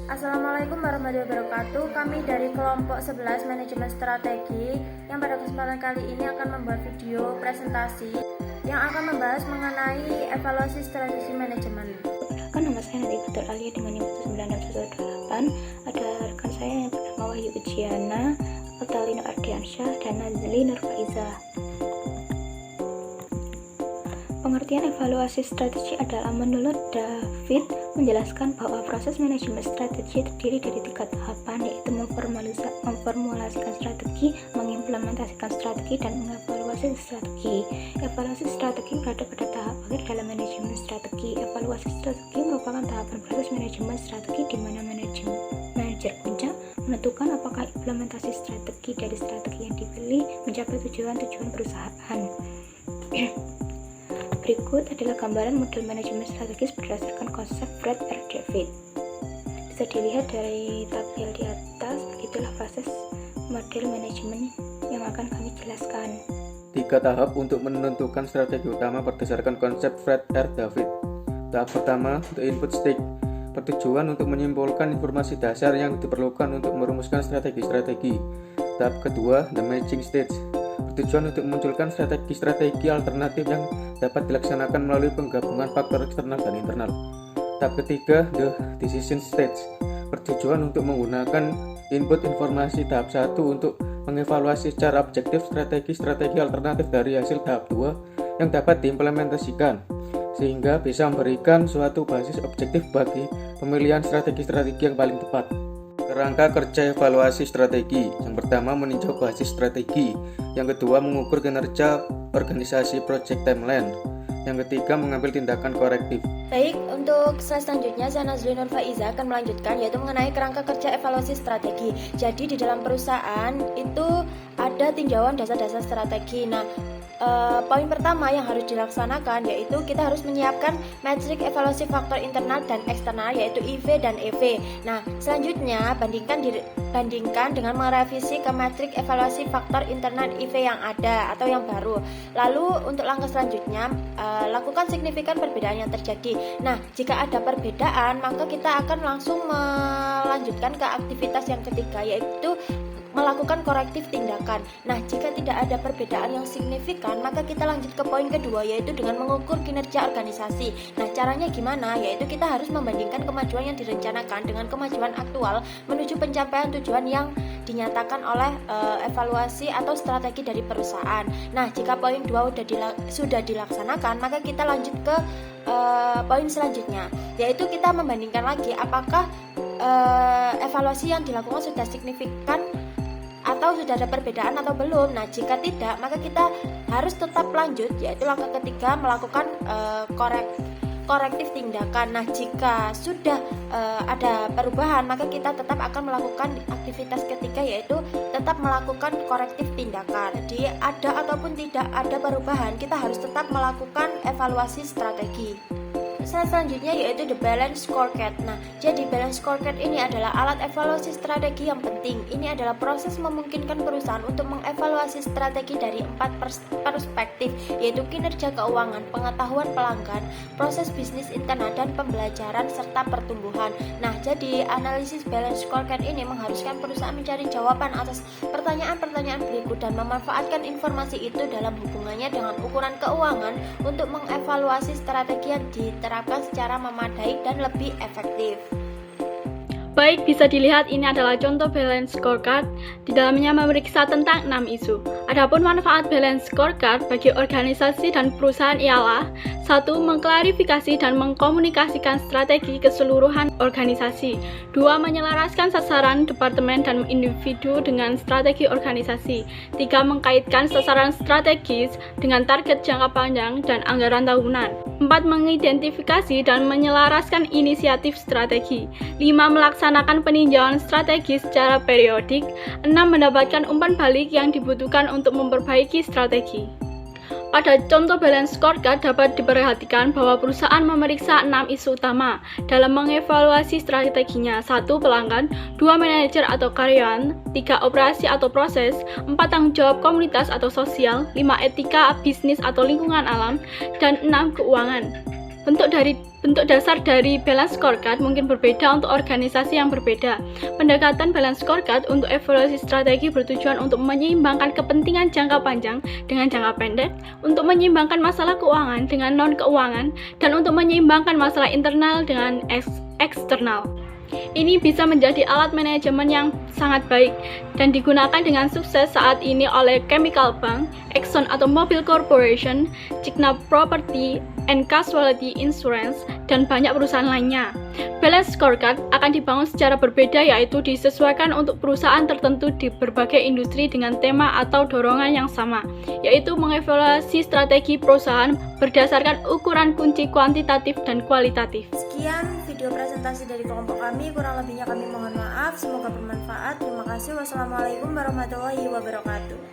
Assalamualaikum warahmatullahi wabarakatuh. Kami dari kelompok 11 manajemen strategi yang pada kesempatan kali ini akan membuat video presentasi yang akan membahas mengenai evaluasi strategi manajemen. Nama saya Nanti Fatur Alia dengan NIM 96128. Ada rekan saya yang bernama Wahyu Ujiana, Altalino Ardiansyah, dan Nazli Nurfaiza. Pengertian evaluasi strategi adalah menurut David menjelaskan bahwa proses manajemen strategi terdiri dari 3 tahapan, yaitu memformulasikan strategi, mengimplementasikan strategi, dan mengevaluasi strategi. Evaluasi strategi berada pada tahap akhir dalam manajemen strategi. Evaluasi strategi merupakan tahapan proses manajemen strategi di mana manajer puncak menentukan apakah implementasi strategi dari strategi yang dipilih mencapai tujuan perusahaan. Berikut adalah gambaran model manajemen strategis berdasarkan konsep Fred R. David. Bisa dilihat dari tabel di atas, begitulah proses model manajemen yang akan kami jelaskan. 3 tahap untuk menentukan strategi utama berdasarkan konsep Fred R. David. Tahap pertama, the input stage, bertujuan untuk menyimpulkan informasi dasar yang diperlukan untuk merumuskan strategi-strategi. Tahap kedua, the matching stage, bertujuan untuk memunculkan strategi-strategi alternatif yang dapat dilaksanakan melalui penggabungan faktor eksternal dan internal. Tahap ketiga, the decision stage, bertujuan untuk menggunakan input informasi tahap 1 untuk mengevaluasi secara objektif strategi-strategi alternatif dari hasil tahap 2 yang dapat diimplementasikan, sehingga bisa memberikan suatu basis objektif bagi pemilihan strategi-strategi yang paling tepat. Kerangka kerja evaluasi strategi. Yang pertama, meninjau basis strategi. Yang kedua, mengukur kinerja organisasi project timeline. Yang ketiga, mengambil tindakan korektif. Baik, untuk slide selanjutnya saya Nazli Nurfaiza akan melanjutkan, yaitu mengenai kerangka kerja evaluasi strategi. Jadi di dalam perusahaan itu ada tinjauan dasar-dasar strategi. Nah, poin pertama yang harus dilaksanakan yaitu kita harus menyiapkan metrik evaluasi faktor internal dan eksternal, yaitu IV dan EV. Nah, selanjutnya bandingkan dengan merevisi ke metrik evaluasi faktor internal IV yang ada atau yang baru. Lalu untuk langkah selanjutnya lakukan signifikan perbedaan yang terjadi. Nah, jika ada perbedaan maka kita akan langsung melanjutkan ke aktivitas yang ketiga, yaitu melakukan korektif tindakan. Nah, jika tidak ada perbedaan yang signifikan, maka kita lanjut ke poin kedua, yaitu dengan mengukur kinerja organisasi. Nah, caranya gimana? Yaitu kita harus membandingkan kemajuan yang direncanakan dengan kemajuan aktual menuju pencapaian tujuan yang dinyatakan oleh evaluasi atau strategi dari perusahaan. Nah, jika poin 2 sudah dilaksanakan, maka kita lanjut ke poin selanjutnya, yaitu kita membandingkan lagi apakah evaluasi yang dilakukan sudah signifikan atau sudah ada perbedaan atau belum. Nah, jika tidak, maka kita harus tetap lanjut, yaitu langkah ketiga, melakukan korektif tindakan. Nah, jika sudah ada perubahan, maka kita tetap akan melakukan aktivitas ketiga, yaitu tetap melakukan korektif tindakan. Jadi ada ataupun tidak ada perubahan, kita harus tetap melakukan evaluasi strategi. Selanjutnya yaitu the balance scorecard. Nah, jadi balance scorecard ini adalah alat evaluasi strategi yang penting. Ini adalah proses memungkinkan perusahaan untuk mengevaluasi strategi dari 4 perspektif, yaitu kinerja keuangan, pengetahuan pelanggan, proses bisnis internal, dan pembelajaran serta pertumbuhan. Nah, jadi analisis balance scorecard ini mengharuskan perusahaan mencari jawaban atas pertanyaan-pertanyaan berikut dan memanfaatkan informasi itu dalam hubungannya dengan ukuran keuangan untuk mengevaluasi strategi yang diterapkan secara memadai dan lebih efektif. Baik, bisa dilihat ini adalah contoh balance scorecard. Di dalamnya memeriksa tentang 6 isu. Adapun manfaat balance scorecard bagi organisasi dan perusahaan ialah: 1. Mengklarifikasi dan mengkomunikasikan strategi keseluruhan organisasi. 2. Menyelaraskan sasaran departemen dan individu dengan strategi organisasi. 3. Mengkaitkan sasaran strategis dengan target jangka panjang dan anggaran tahunan. 4. Mengidentifikasi dan menyelaraskan inisiatif strategi. 5. Melaksanakan peninjauan strategi secara periodik. 6. Mendapatkan umpan balik yang dibutuhkan untuk memperbaiki strategi. Pada contoh balance scorecard dapat diperhatikan bahwa perusahaan memeriksa 6 isu utama dalam mengevaluasi strateginya. 1. Pelanggan, 2. Manajer atau karyawan, 3. Operasi atau proses, 4. Tanggung jawab komunitas atau sosial, 5. Etika bisnis atau lingkungan alam, dan 6. Keuangan. Bentuk dasar dari balance scorecard mungkin berbeda untuk organisasi yang berbeda. Pendekatan balance scorecard untuk evaluasi strategi bertujuan untuk menyeimbangkan kepentingan jangka panjang dengan jangka pendek, untuk menyeimbangkan masalah keuangan dengan non-keuangan, dan untuk menyeimbangkan masalah internal dengan eksternal. Ini bisa menjadi alat manajemen yang sangat baik dan digunakan dengan sukses saat ini oleh Chemical Bank, Exxon Automobile Corporation, Cigna Property and Casualty Insurance, dan banyak perusahaan lainnya. Balance scorecard akan dibangun secara berbeda, yaitu disesuaikan untuk perusahaan tertentu di berbagai industri dengan tema atau dorongan yang sama, yaitu mengevaluasi strategi perusahaan berdasarkan ukuran kunci kuantitatif dan kualitatif. Sekian video presentasi dari kelompok kami, kurang lebihnya kami mohon maaf, semoga bermanfaat. Terima kasih. Wassalamualaikum warahmatullahi wabarakatuh.